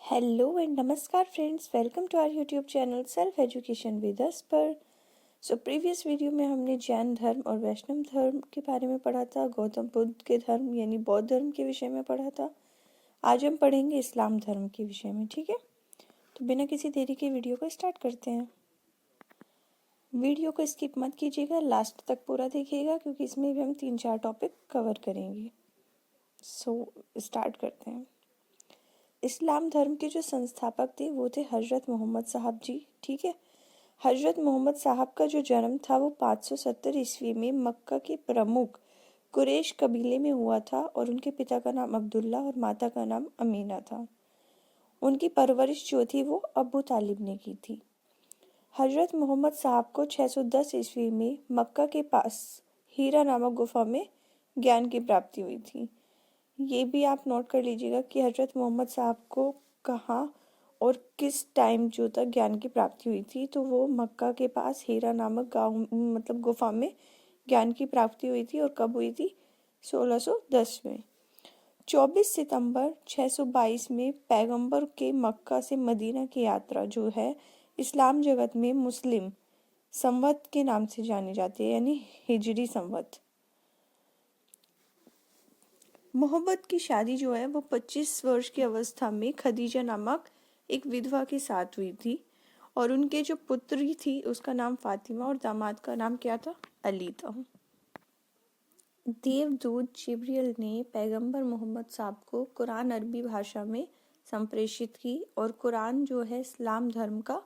Hello and नमस्कार friends, welcome to our YouTube channel self education with us पर। Previous video में हमने जैन धर्म और वैष्णव धर्म के बारे में पढ़ा था, गौतम बुद्ध के धर्म यानी बौद्ध धर्म के विषय में पढ़ा था। आज हम पढ़ेंगे इस्लाम धर्म के विषय में। ठीक है, तो बिना किसी देरी के वीडियो को स्टार्ट करते हैं। वीडियो को स्किप मत कीजिएगा, लास्ट तक पूरा देखिएगा क्योंकि इसमें भी हम 3-4 टॉपिक कवर करेंगे। स्टार्ट करते हैं। इस्लाम धर्म के जो संस्थापक थे वो थे हजरत मोहम्मद साहब जी। ठीक है, हजरत मोहम्मद साहब का जो जन्म था वो 570 ईस्वी में मक्का के प्रमुख कुरैश कबीले में हुआ था और उनके पिता का नाम अब्दुल्ला और माता का नाम अमीना था। उनकी परवरिश जो थी वो अबू तालिब ने की थी। हजरत मोहम्मद साहब को 610 ईस्वी में मक्का के पास हीरा नामक गुफा में ज्ञान की प्राप्ति हुई थी। ये भी आप नोट कर लीजिएगा कि हजरत मोहम्मद साहब को कहाँ और किस टाइम जो तक ज्ञान की प्राप्ति हुई थी, तो वो मक्का के पास हीरा नामक गांव मतलब गुफा में ज्ञान की प्राप्ति हुई थी। और कब हुई थी? 1610 में। 24 सितंबर 622 में पैगंबर के मक्का से मदीना की यात्रा जो है इस्लाम जगत में मुस्लिम संवत के नाम से जानी जाती है, यानी हिजरी संवत। मोहम्मद की शादी जो है वो 25 वर्ष की अवस्था में खदीजा नामक एक विधवा के साथ हुई थी और उनके जो पुत्री थी उसका नाम फातिमा और दामाद का नाम क्या था? अली था। देवदूत जिब्रील ने पैगंबर मोहम्मद साहब को कुरान अरबी भाषा में संप्रेषित की और कुरान जो है इस्लाम धर्म का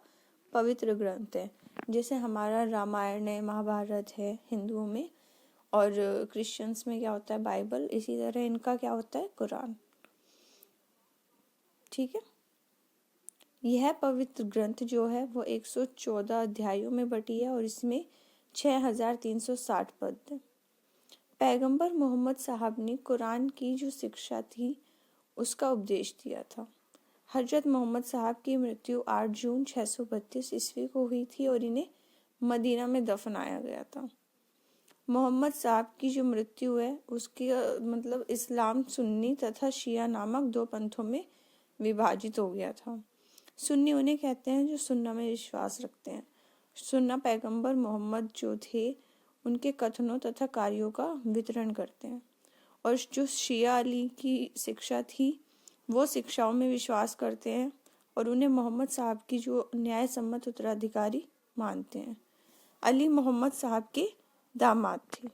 पवित्र ग्रंथ है। जैसे हमारा रामायण है, महाभारत है हिंदुओं में, और क्रिश्चियंस में क्या होता है? बाइबल। इसी तरह इनका क्या होता है? कुरान। ठीक है, यह पवित्र ग्रंथ जो है वो 114 अध्यायों में बटी है और इसमें 6360 पद है। पैगंबर मोहम्मद साहब ने कुरान की जो शिक्षा थी उसका उपदेश दिया था। हजरत मोहम्मद साहब की मृत्यु 8 जून 632 ईस्वी को हुई थी और इन्हें मदीना में दफनाया गया था। मोहम्मद साहब की जो मृत्यु है उसकी मतलब इस्लाम सुन्नी तथा शिया नामक 2 पंथों में विभाजित हो गया था। सुन्नी उन्हें कहते हैं जो सुन्ना में विश्वास रखते हैं। सुन्ना पैगंबर मोहम्मद जो थे उनके कथनों तथा कार्यों का वितरण करते हैं, और जो शिया अली की शिक्षा थी वो शिक्षाओं में विश्वास करते हैं और उन्हें मोहम्मद साहब की जो न्याय सम्मत उत्तराधिकारी मानते हैं। अली मोहम्मद साहब के दामाद थे।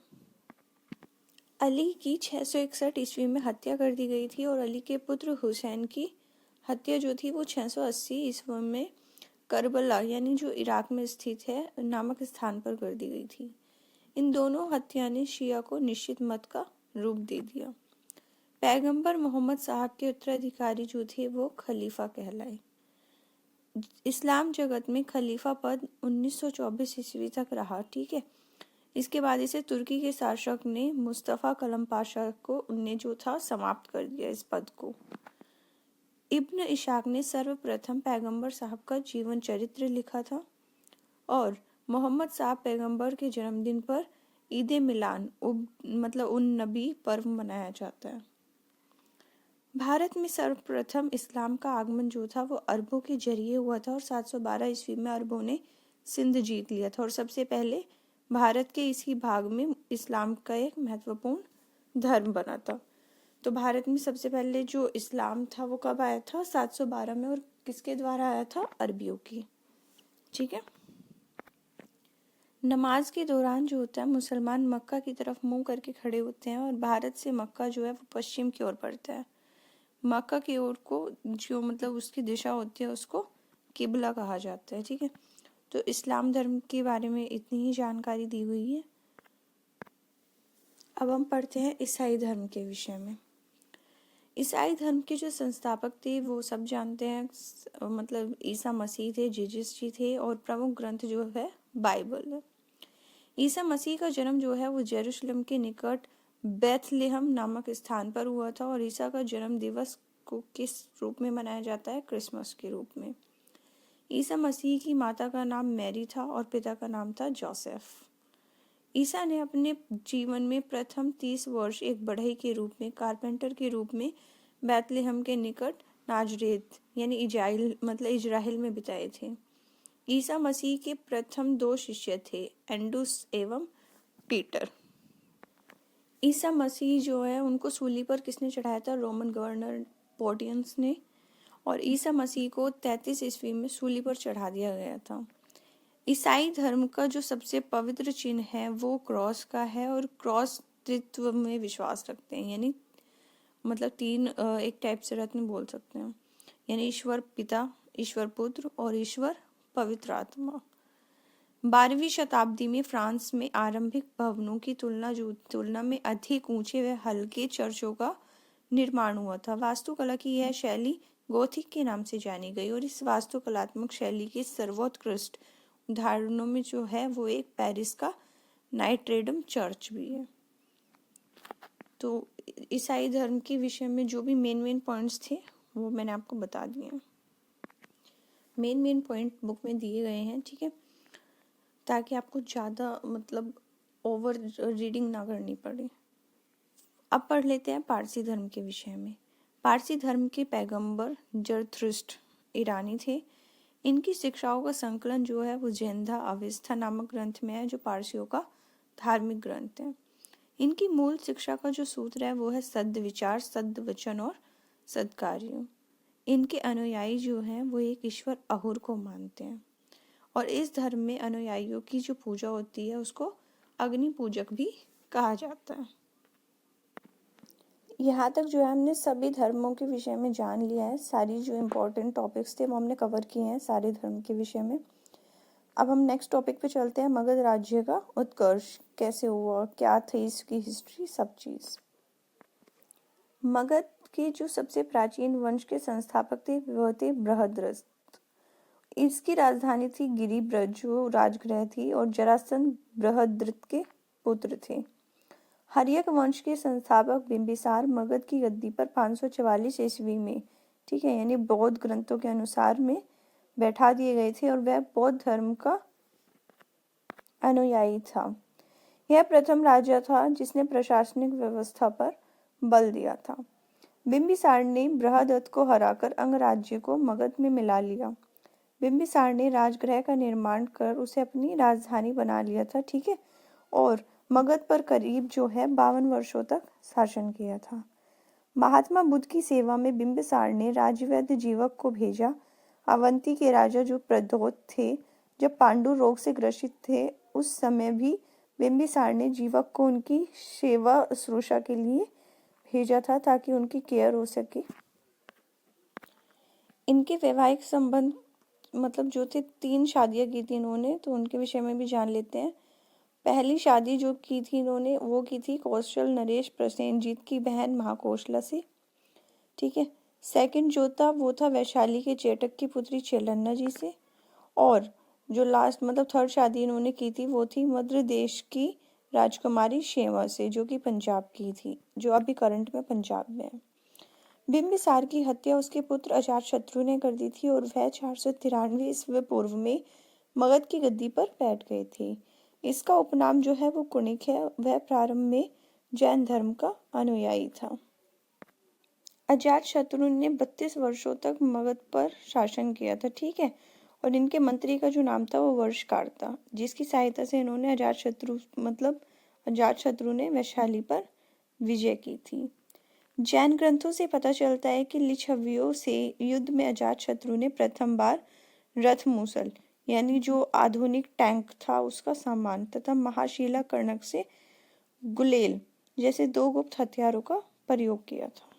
अली की 661 ईस्वी में हत्या कर दी गई थी और अली के पुत्र हुसैन की हत्या जो थी वो 680 ईस्वी में करबला यानी जो इराक में स्थित है नामक स्थान पर कर दी गई थी। इन दोनों हत्या ने शिया को निश्चित मत का रूप दे दिया। पैगंबर मोहम्मद साहब के उत्तराधिकारी जो थे वो खलीफा कहलाए। इस्लाम जगत में खलीफा पद 1924 ईस्वी तक रहा। ठीक है, इसके बाद इसे तुर्की के शासक ने मुस्तफा कलम पाशा को उनने जो था समाप्त कर दिया इस पद को। इब्न इशाक ने सर्वप्रथम पैगंबर साहब का जीवन चरित्र लिखा था और मोहम्मद साहब पैगंबर के जन्मदिन पर ईद मिलान मतलब उन नबी पर्व मनाया जाता है। भारत में सर्वप्रथम इस्लाम का आगमन जो था वो अरबों के जरिए हुआ था और 712 ईस्वी में अरबों ने सिंध जीत लिया था और सबसे पहले भारत के इसी भाग में इस्लाम का एक महत्वपूर्ण धर्म बना था। तो भारत में सबसे पहले जो इस्लाम था वो कब आया था? 712 में। और किसके द्वारा आया था? अरबियों की। ठीक है, नमाज के दौरान जो होता है मुसलमान मक्का की तरफ मुंह करके खड़े होते हैं और भारत से मक्का जो है वो पश्चिम की ओर पड़ता है। मक्का की ओर को जो मतलब उसकी दिशा होती है उसको किबला कहा जाता है। ठीक है, तो इस्लाम धर्म के बारे में इतनी ही जानकारी दी हुई है। अब हम पढ़ते हैं ईसाई धर्म के विषय में। ईसाई धर्म के जो संस्थापक थे वो सब जानते हैं, मतलब ईसा मसीह थे, जीसस जी थे और प्रमुख ग्रंथ जो है बाइबल है। ईसा मसीह का जन्म जो है वो जेरूशलेम के निकट बेथलेहम नामक स्थान पर हुआ था और ईसा का जन्म दिवस को किस रूप में मनाया जाता है? क्रिसमस के रूप में। ईसा मसीह की माता का नाम मैरी था और पिता का नाम था जोसेफ। ईसा ने अपने जीवन में प्रथम 30 वर्ष एक बढ़ई के रूप में कारपेंटर के रूप में बेथलेहम के निकट नाजरेत यानी इजराइल मतलब इजराइल में बिताए थे। ईसा मसीह के प्रथम 2 शिष्य थे, एंड्रूस एवं पीटर। ईसा मसीह जो है उनको सूली पर किसने चढ़ाया था? रोमन गवर्नर पोंटियस ने। और ईसा मसीह को 33 ईस्वी में सूली पर चढ़ा दिया गया था। ईसाई धर्म का जो सबसे पवित्र चिन्ह है वो क्रॉस का है, और क्रॉस त्रित्व में विश्वास रखते हैं, यानी मतलब 3 एक टाइप से रत्न बोल सकते हैं, यानी ईश्वर पिता, ईश्वर पुत्र और ईश्वर पवित्र आत्मा। 12वीं शताब्दी में फ्रांस में आरंभिक भवनों की तुलना में अधिक ऊंचे व हल्के चर्चों का निर्माण हुआ था। वास्तुकला की यह शैली गोथिक के नाम से जानी गई, और इस वास्तुकलात्मक शैली के सर्वोत्कृष्ट उदाहरणों में जो है वो एक पेरिस का नाइट्रेडम चर्च भी है। तो ईसाई धर्म के विषय में जो भी मेन पॉइंट्स थे वो मैंने आपको बता दिए हैं। मेन पॉइंट बुक में दिए गए हैं, ठीक है, ताकि आपको ज़्यादा मतलब ओवर रीडिंग ना करनी पड़े। अब पढ़ लेते हैं पारसी धर्म के विषय में। पारसी धर्म के पैगंबर जरथुस्त्र ईरानी थे। इनकी शिक्षाओं का संकलन जो है वो जेंधा अवेस्था नामक ग्रंथ में है, जो पारसियों का धार्मिक ग्रंथ है। इनकी मूल शिक्षा का जो सूत्र है वो है सद् विचार, सद् वचन और सद्कार्य। इनके अनुयायी जो हैं वो एक ईश्वर अहुर को मानते हैं, और इस धर्म में अनुयायियों की जो पूजा होती है उसको अग्नि पूजक भी कहा जाता है। यहाँ तक जो है हमने सभी धर्मों के विषय में जान लिया है। सारी जो इम्पोर्टेंट टॉपिक्स थे वो हमने कवर किए हैं सारे धर्म के विषय में। अब हम नेक्स्ट टॉपिक पे चलते हैं। मगध राज्य का उत्कर्ष कैसे हुआ, क्या थी इसकी हिस्ट्री, सब चीज़। मगध के जो सबसे प्राचीन वंश के संस्थापक थे वह थे बृहद्रथ। इसकी राजधानी थी गिरिब्रज जो राजगृह थी, और जरासंध बृहद्रथ के पुत्र थे। हर्यक वंश के संस्थापक बिंबिसार मगध की गद्दी पर 544 ईस्वी में, ठीक है, यानी बौद्ध ग्रंथों के अनुसार में बैठा दिए गए थे, और वह बौद्ध धर्म का अनुयायी था। यह प्रथम राजा था जिसने प्रशासनिक व्यवस्था पर बल दिया था। बिंबिसार ने बृहद्रथ को हराकर अंगराज्य को मगध में मिला लिया। बिंबिसार ने राजगृह का निर्माण कर उसे अपनी राजधानी बना लिया था, ठीक है, और मगध पर करीब जो है 52 वर्षों तक शासन किया था। महात्मा बुद्ध की सेवा में बिंबिसार ने राजवैद्य जीवक को भेजा। अवंती के राजा जो प्रद्योत थे, जब पांडु रोग से ग्रसित थे उस समय भी बिंबिसार ने जीवक को उनकी सेवा शुश्रूषा के लिए भेजा था ताकि उनकी केयर हो सके। इनके वैवाहिक संबंध मतलब जो थे 3 शादियां की थी इन्होंने, तो उनके विषय में भी जान लेते हैं। पहली शादी जो की थी इन्होंने वो की थी कौशल नरेश प्रसेनजीत की बहन महाकोशला से, ठीक है। सेकंड जो था वो था वैशाली के चेटक की पुत्री चेलन्ना जी से, और जो लास्ट मतलब थर्ड शादी इन्होंने की थी वो थी मध्य देश की राजकुमारी शेमा से, जो कि पंजाब की थी, जो अभी करंट में पंजाब में है। बिंबिसार की हत्या उसके पुत्र अजातशत्रु ने कर दी थी, और वह 493 ईस्वी पूर्व में मगध की गद्दी पर बैठ गए थे। इसका उपनाम जो है वो कुणिक है। वह प्रारंभ में जैन धर्म का अनुयायी था। अजातशत्रु ने 32 वर्षों तक मगध पर शासन किया था, ठीक है, और इनके मंत्री का जो नाम था वो वर्षकार था, जिसकी सहायता से इन्होंने अजातशत्रु ने वैशाली पर विजय की थी। जैन ग्रंथों से पता चलता है कि लिच्छवियों से युद्ध में अजातशत्रु ने प्रथम बार रथ मूसल यानी जो आधुनिक टैंक था उसका सामान तथा महाशिला कर्णक से गुलेल जैसे 2 गुप्त हथियारों का प्रयोग किया था।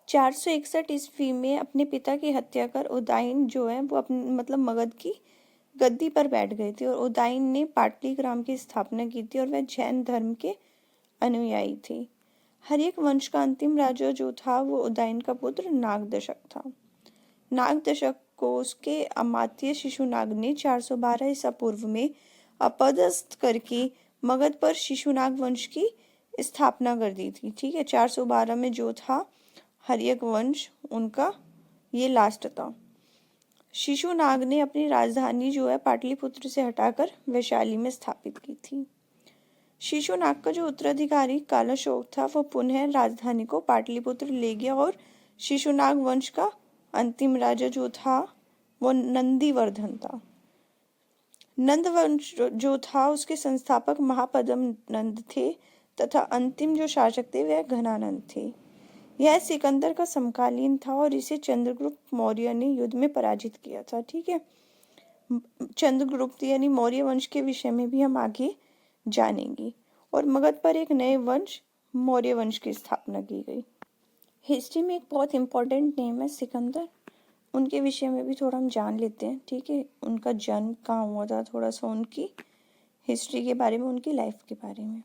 461 ईस्वी में अपने पिता की हत्या कर उदयन जो है वो अपने मगध की गद्दी पर बैठ गए थे, और उदयन ने पाटलिग्राम की स्थापना की थी, और वह जैन धर्म के अनुयायी थे। हर्यक वंश का अंतिम राजा जो था वो उदयन का पुत्र नागदशक था। नागदशक को उसके अमात्य शिशुनाग ने 412 ईसा पूर्व में अपदस्थ करके मगध पर शिशुनाग वंश की स्थापना कर दी थी, ठीक है। 412 में जो था हर्यक वंश उनका ये लास्ट था। शिशुनाग ने अपनी राजधानी जो है पाटलिपुत्र से हटाकर वैशाली में स्थापित की थी। शिशुनाग का जो उत्तराधिकारी कालाशोक था वो पुनः राजधानी को पाटलिपुत्र ले गया और शिशुनाग वंश का अंतिम राजा जो था वो नंदीवर्धन था। नंद वंश जो था उसके संस्थापक महापद्म नंद थे तथा अंतिम जो शासक थे वह घनानंद थे। यह सिकंदर का समकालीन था और इसे चंद्रगुप्त मौर्य ने युद्ध में पराजित किया था। ठीक है, चंद्रगुप्त यानी मौर्य वंश के विषय में भी हम आगे जानेंगे। और मगध पर एक नए वंश मौर्य वंश की स्थापना की गई। हिस्ट्री में एक बहुत इंपॉर्टेंट नेम है सिकंदर, उनके विषय में भी थोड़ा हम जान लेते हैं। ठीक है, उनका जन्म कहाँ हुआ था, थोड़ा सा उनकी हिस्ट्री के बारे में, उनकी लाइफ के बारे में।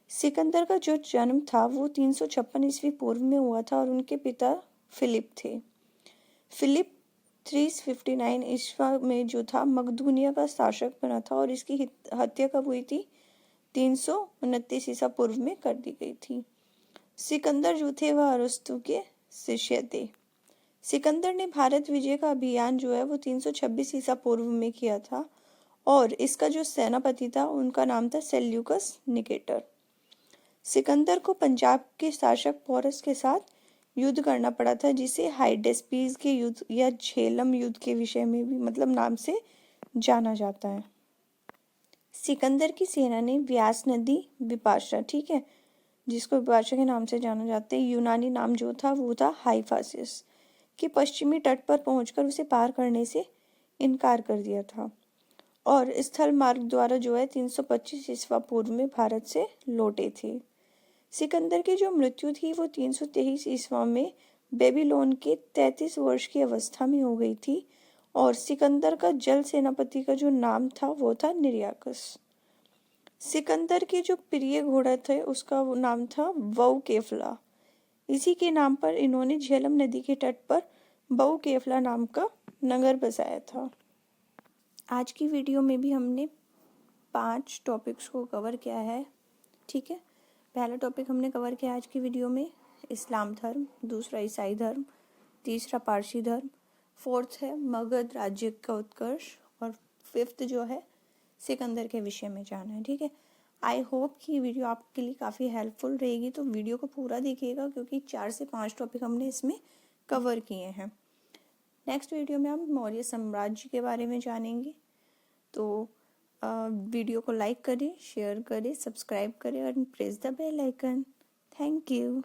सिकंदर का जो जन्म था वो 356 ईस्वी पूर्व में हुआ था और उनके पिता फिलिप थे। फिलिप 359 ईस्वी में जो था मकदूनिया का शासक बना था और इसकी हत्या कब हुई थी? 329 ईसा पूर्व में कर दी गई थी। सिकंदर जो थे वह अरस्तु के शिष्य थे। सिकंदर ने भारत विजय का अभियान जो है वो 326 ईसा पूर्व में किया था और इसका जो सेनापति था उनका नाम था सेल्यूकस निकेटर। सिकंदर को पंजाब के शासक पोरस के साथ युद्ध करना पड़ा था, जिसे हाइडेस्पीस के युद्ध या झेलम युद्ध के विषय में भी मतलब नाम से जाना जाता है। सिकंदर की सेना ने व्यास नदी बिपाशा, ठीक है, जिसको बिपाशा के नाम से जाना जाता है, यूनानी नाम जो था वो था हाइफासिस, के पश्चिमी तट पर पहुंचकर उसे पार करने से इनकार कर दिया था और स्थल मार्ग द्वारा जो है 325 ईस्वी पूर्व में भारत से लौटे थे। सिकंदर की जो मृत्यु थी वो 323 ईस्वी में बेबीलोन के 33 वर्ष की अवस्था में हो गई थी और सिकंदर का जल सेनापति का जो नाम था वो था निर्याकस। सिकंदर के जो प्रिय घोड़ा थे उसका वो नाम था वऊ केफला। इसी के नाम पर इन्होंने झेलम नदी के तट पर वऊ केफला नाम का नगर बसाया था। आज की वीडियो में भी हमने 5 टॉपिक्स को कवर किया है। ठीक है, पहला टॉपिक हमने कवर किया आज की वीडियो में इस्लाम धर्म, दूसरा ईसाई धर्म, तीसरा पारसी धर्म, फोर्थ है मगध राज्य का उत्कर्ष और फिफ्थ जो है सिकंदर के विषय में जाना है। ठीक है, आई होप कि वीडियो आपके लिए काफ़ी हेल्पफुल रहेगी, तो वीडियो को पूरा देखिएगा क्योंकि 4 से 5 टॉपिक हमने इसमें कवर किए हैं। नेक्स्ट वीडियो में हम मौर्य साम्राज्य के बारे में जानेंगे। तो वीडियो को लाइक करें, शेयर करें, सब्सक्राइब करें और press the bell icon. Thank you.